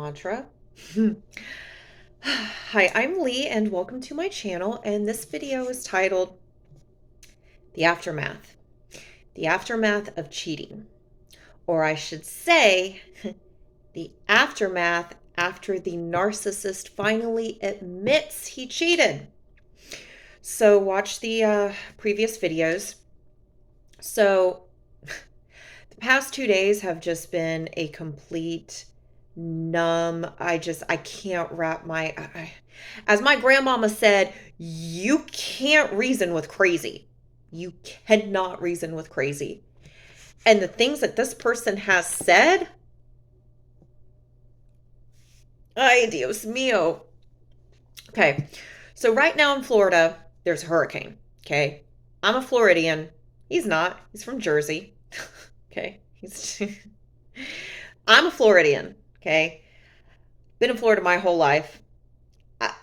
mantra. Hi, I'm Lee, and welcome to my channel. And this video is titled The Aftermath. The Aftermath of Cheating. Or I should say, the aftermath after the narcissist finally admits he cheated. So, watch the previous videos. So, the past 2 days have just been a complete numb. I can't wrap as my grandmama said, you can't reason with crazy. You cannot reason with crazy. And the things that this person has said, ay Dios mío. Okay, so right now in Florida, there's a hurricane. Okay, I'm a Floridian. He's not. He's from Jersey. Okay, I'm a Floridian. Okay, been in Florida my whole life.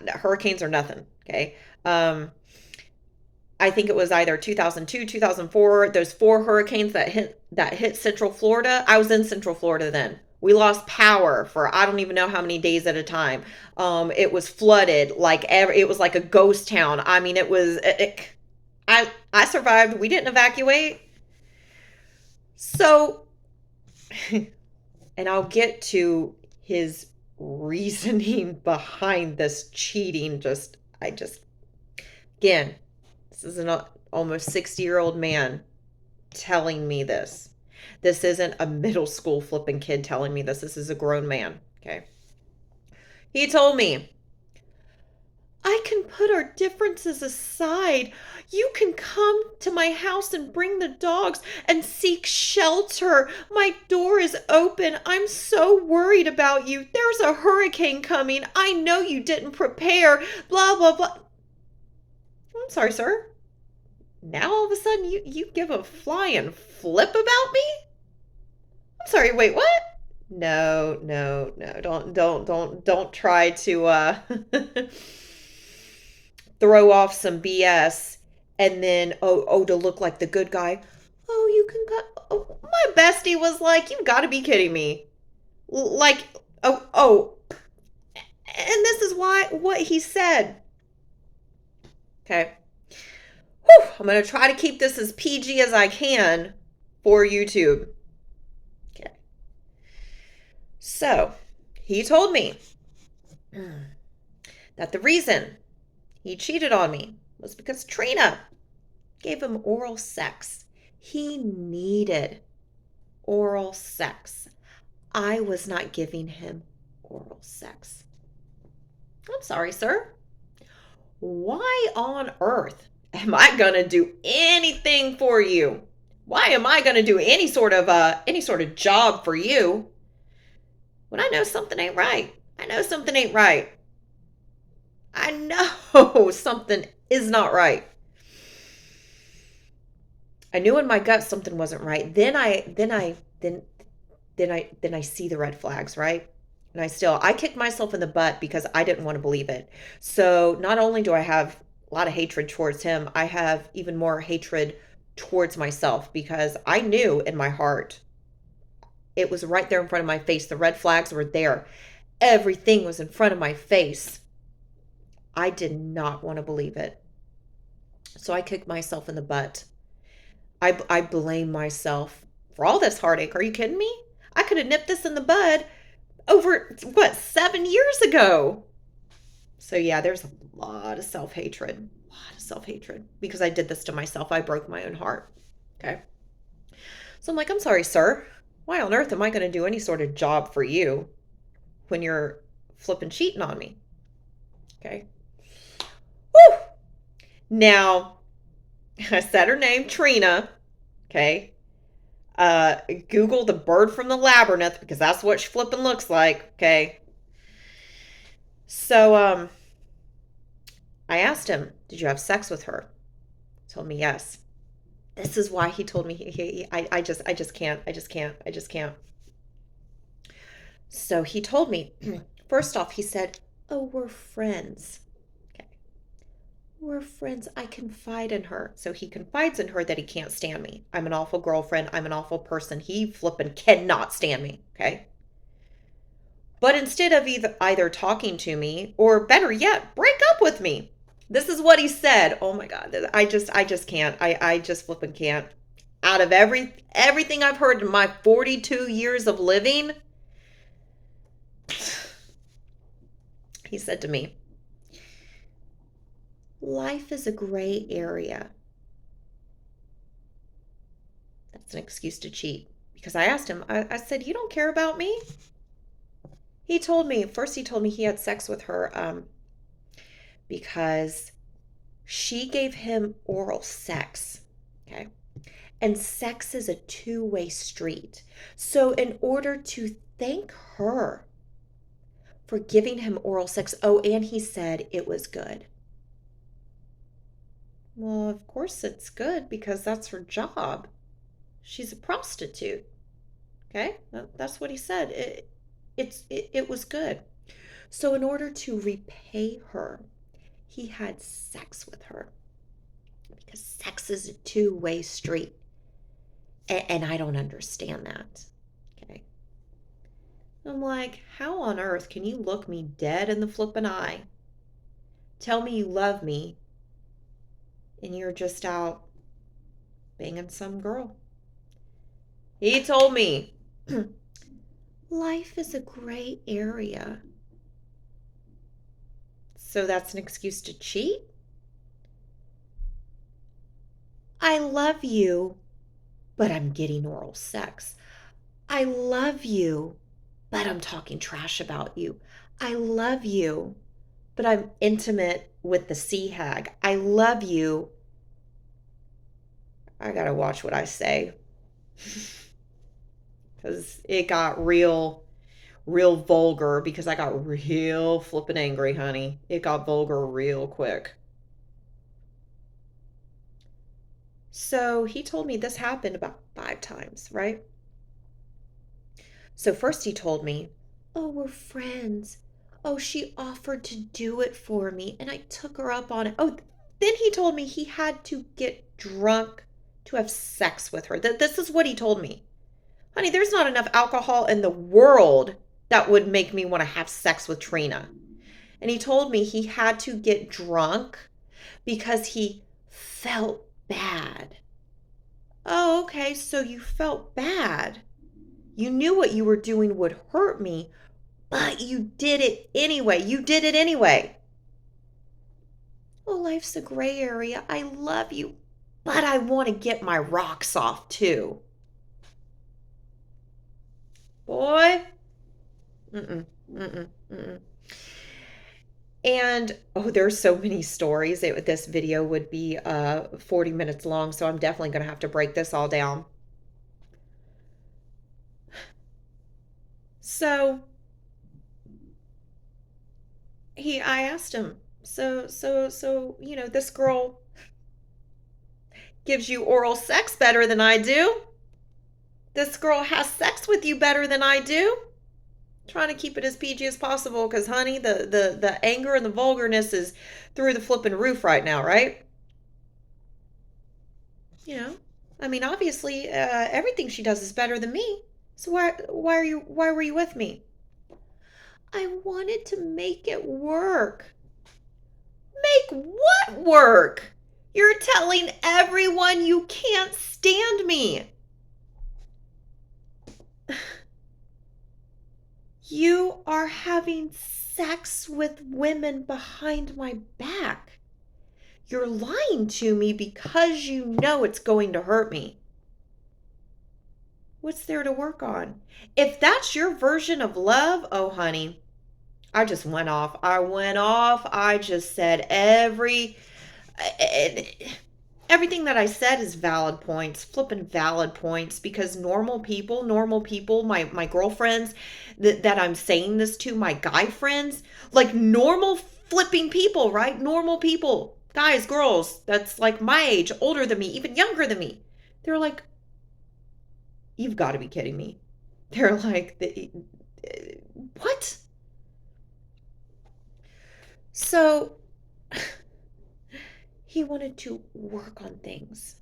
Hurricanes are nothing. Okay. I think it was either 2002, 2004, those four hurricanes that hit Central Florida. I was in Central Florida then. We lost power for I don't even know how many days at a time. It was flooded it was like a ghost town. I mean, I survived. We didn't evacuate. So, and I'll get to his reasoning behind this cheating. Again, this is an almost 60-year-old man telling me this. This isn't a middle school flipping kid telling me this. This is a grown man. Okay. He told me, I can put our differences aside. You can come to my house and bring the dogs and seek shelter. My door is open. I'm so worried about you. There's a hurricane coming. I know you didn't prepare. Blah, blah, blah. I'm sorry, sir. Now all of a sudden you give a flying flip about me? I'm sorry, wait, what? No, no, no. Don't try to throw off some BS and then to look like the good guy. Oh, you can cut. Oh, my bestie was like, you got to be kidding me. Like, oh. And this is what he said. Okay. Whew, I'm going to try to keep this as PG as I can for YouTube. Okay. So, he told me that the reason he cheated on me was because Trina gave him oral sex. He needed oral sex. I was not giving him oral sex. I'm sorry, sir. Why on earth am I going to do anything for you? Why am I going to do any sort of job for you when I know something ain't right? I know something ain't right. I know something is not right. I knew in my gut something wasn't right. Then I see the red flags, right? And I kicked myself in the butt because I didn't want to believe it. So not only do I have a lot of hatred towards him, I have even more hatred towards myself because I knew in my heart it was right there in front of my face. The red flags were there. Everything was in front of my face. I did not want to believe it. So I kicked myself in the butt. I blame myself for all this heartache. Are you kidding me? I could have nipped this in the bud over, 7 years ago? So yeah, there's a lot of self-hatred. Because I did this to myself. I broke my own heart. Okay. So I'm like, I'm sorry, sir. Why on earth am I going to do any sort of job for you when you're flipping cheating on me? Okay. Woo! Now, I said her name, Trina. Okay. Google the bird from the labyrinth because that's what she flipping looks like. Okay. So, I asked him, did you have sex with her? He told me yes. This is why he told me I just can't. So he told me, first off, he said, oh, we're friends. Okay. We're friends. I confide in her. So he confides in her that he can't stand me. I'm an awful girlfriend. I'm an awful person. He flipping cannot stand me. Okay. But instead of either talking to me or better yet, break up with me. This is what he said. Oh my God. I just can't. I just flipping can't. Out of everything I've heard in my 42 years of living, he said to me, life is a gray area. That's an excuse to cheat. Because I asked him, I said, you don't care about me? He told me, first he told me he had sex with her because she gave him oral sex. Okay. And sex is a two-way street. So in order to thank her for giving him oral sex, oh, and he said it was good. Well, of course it's good because that's her job. She's a prostitute. Okay? That's what he said. It was good. So in order to repay her, he had sex with her because sex is a two-way street. And I don't understand that. Okay. I'm like, how on earth can you look me dead in the flippin' eye, tell me you love me, and you're just out banging some girl? He told me, life is a gray area. So that's an excuse to cheat? I love you, but I'm getting oral sex. I love you, but I'm talking trash about you. I love you, but I'm intimate with the sea hag. I love you. I gotta watch what I say because it got real vulgar because I got real flippin' angry, honey. It got vulgar real quick. So he told me this happened about 5 times, right? So first he told me, oh, we're friends. Oh, she offered to do it for me and I took her up on it. Oh, then he told me he had to get drunk to have sex with her. This is what he told me. Honey, there's not enough alcohol in the world that would make me want to have sex with Trina. And he told me he had to get drunk because he felt bad. Oh, okay, so you felt bad. You knew what you were doing would hurt me, but you did it anyway. You did it anyway. Oh, life's a gray area. I love you, but I want to get my rocks off too. Boy. Mm-mm, mm-mm, mm-mm. And oh, there's so many stories. This video would be 40 minutes long, so I'm definitely going to have to break this all down. So I asked him, this girl gives you oral sex better than I do. This girl has sex with you better than I do. Trying to keep it as PG as possible because, honey, the anger and the vulgarness is through the flipping roof right now, right? You know, I mean, obviously, everything she does is better than me. So why were you with me? I wanted to make it work. Make what work? You're telling everyone you can't stand me. You are having sex with women behind my back. You're lying to me because you know it's going to hurt me. What's there to work on? If that's your version of love, oh, honey, I just went off. I just said everything that I said is valid points, flipping valid points, because normal people, my girlfriends that I'm saying this to, my guy friends, like normal flipping people, right? Normal people, guys, girls, that's like my age, older than me, even younger than me. They're like, you've got to be kidding me. They're like, what? So he wanted to work on things.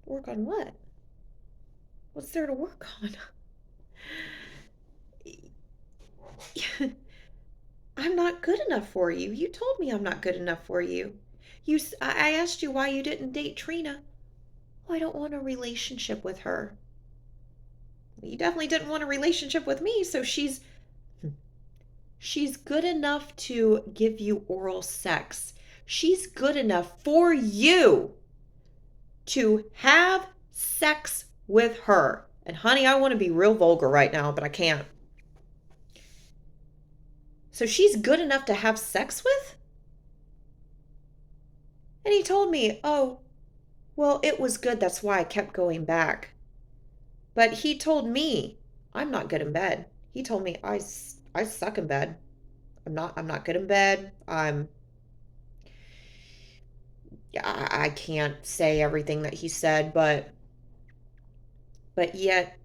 Work on what? What's there to work on? I'm not good enough for you. You told me I'm not good enough for you. I asked you why you didn't date Trina. Oh, I don't want a relationship with her. Well, you definitely didn't want a relationship with me, so she's good enough to give you oral sex. She's good enough for you to have sex with her. And honey, I want to be real vulgar right now, but I can't. So she's good enough to have sex with? And he told me, oh, well, it was good. That's why I kept going back. But he told me I'm not good in bed. He told me I suck in bed. I'm not good in bed. I can't say everything that he said, but yet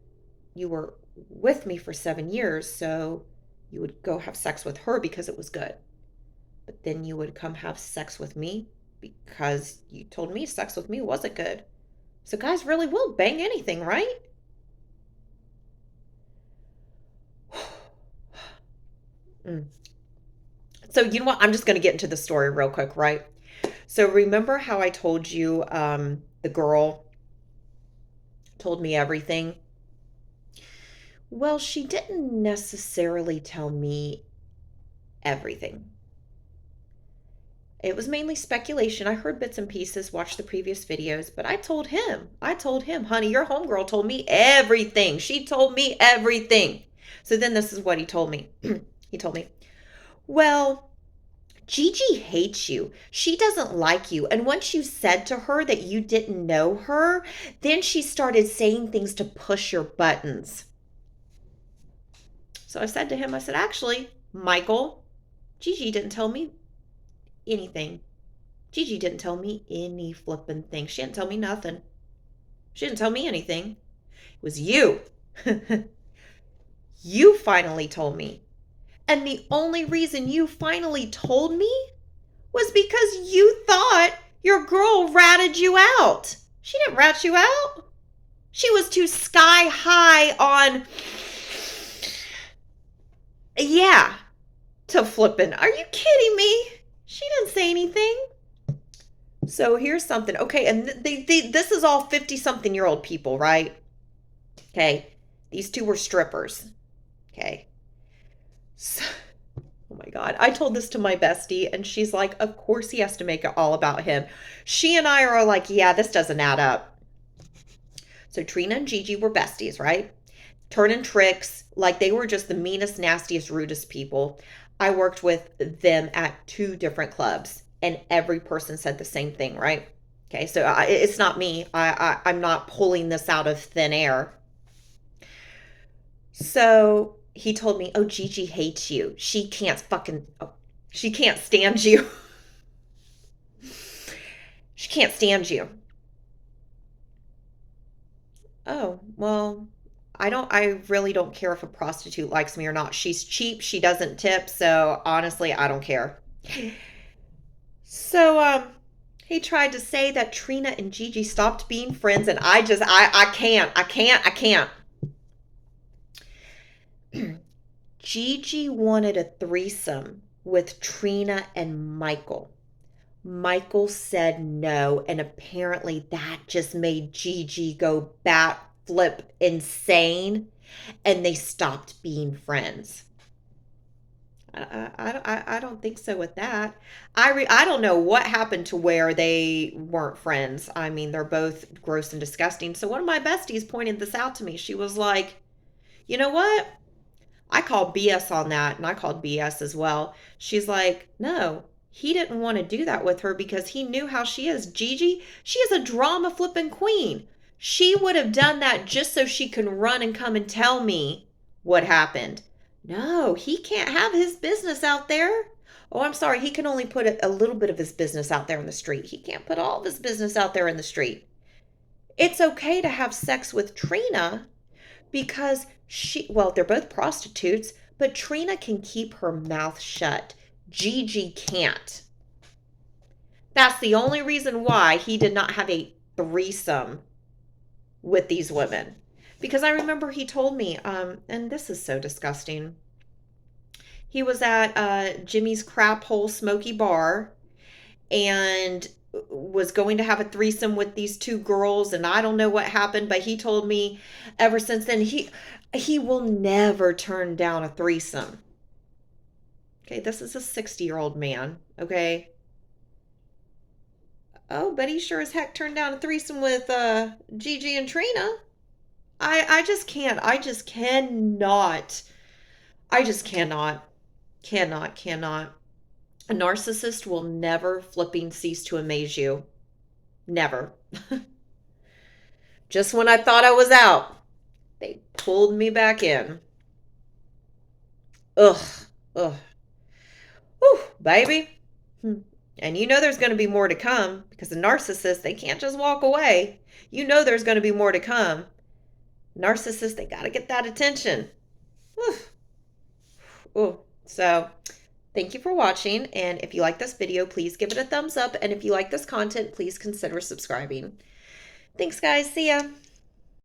you were with me for 7 years, so you would go have sex with her because it was good. But then you would come have sex with me because you told me sex with me wasn't good. So guys really will bang anything, right? Mm. So you know what? I'm just going to get into the story real quick, right? So remember how I told you the girl told me everything? Well, she didn't necessarily tell me everything. It was mainly speculation. I heard bits and pieces, watched the previous videos, but I told him, honey, your homegirl told me everything. She told me everything. So then this is what he told me. He told me, well, Gigi hates you. She doesn't like you. And once you said to her that you didn't know her, then she started saying things to push your buttons. So I said to him, I said, actually, Michael, Gigi didn't tell me anything. Gigi didn't tell me any flippin' thing. She didn't tell me nothing. She didn't tell me anything. It was you. You finally told me. And the only reason you finally told me was because you thought your girl ratted you out. She didn't rat you out. She was too sky high on, yeah, to flippin'. Are you kidding me? She didn't say anything. So here's something. Okay, and this is all 50-something-year-old people, right? Okay, these two were strippers. Okay. So, oh my God. I told this to my bestie, and she's like, of course he has to make it all about him. She and I are like, yeah, this doesn't add up. So Trina and Gigi were besties, right? Turning tricks. Like they were just the meanest, nastiest, rudest people. I worked with them at 2 different clubs, and every person said the same thing, right? Okay, so it's not me. I'm not pulling this out of thin air. So he told me, oh, Gigi hates you. She can't she can't stand you. She can't stand you. Oh, well, I really don't care if a prostitute likes me or not. She's cheap. She doesn't tip. So honestly, I don't care. So, he tried to say that Trina and Gigi stopped being friends, and I can't. Gigi wanted a threesome with Trina and Michael. Michael said no, and apparently that just made Gigi go bat flip insane, and they stopped being friends. I don't think so with that. I don't know what happened to where they weren't friends. I mean, they're both gross and disgusting. So one of my besties pointed this out to me. She was like, you know what? I called BS on that, and I called BS as well. She's like, no, he didn't want to do that with her because he knew how she is. Gigi, she is a drama flipping queen. She would have done that just so she can run and come and tell me what happened. No, he can't have his business out there. Oh, I'm sorry. He can only put a little bit of his business out there in the street. He can't put all of his business out there in the street. It's okay to have sex with Trina because they're both prostitutes, but Trina can keep her mouth shut. Gigi can't. That's the only reason why he did not have a threesome with these women. Because I remember he told me, and this is so disgusting. He was at Jimmy's Crap Hole Smoky Bar and was going to have a threesome with these two girls, and I don't know what happened, but he told me ever since then he will never turn down a threesome. Okay, this is a 60-year-old man, okay? Oh, but he sure as heck turned down a threesome with Gigi and Trina. I just can't. I just cannot. I just cannot. Cannot. A narcissist will never flipping cease to amaze you. Never. Just when I thought I was out, they pulled me back in. Ugh. Ugh. Whew, baby. And you know there's going to be more to come because the narcissists, they can't just walk away. You know there's going to be more to come. Narcissists, they got to get that attention. Ooh. So, thank you for watching. And if you like this video, please give it a thumbs up. And if you like this content, please consider subscribing. Thanks, guys. See ya.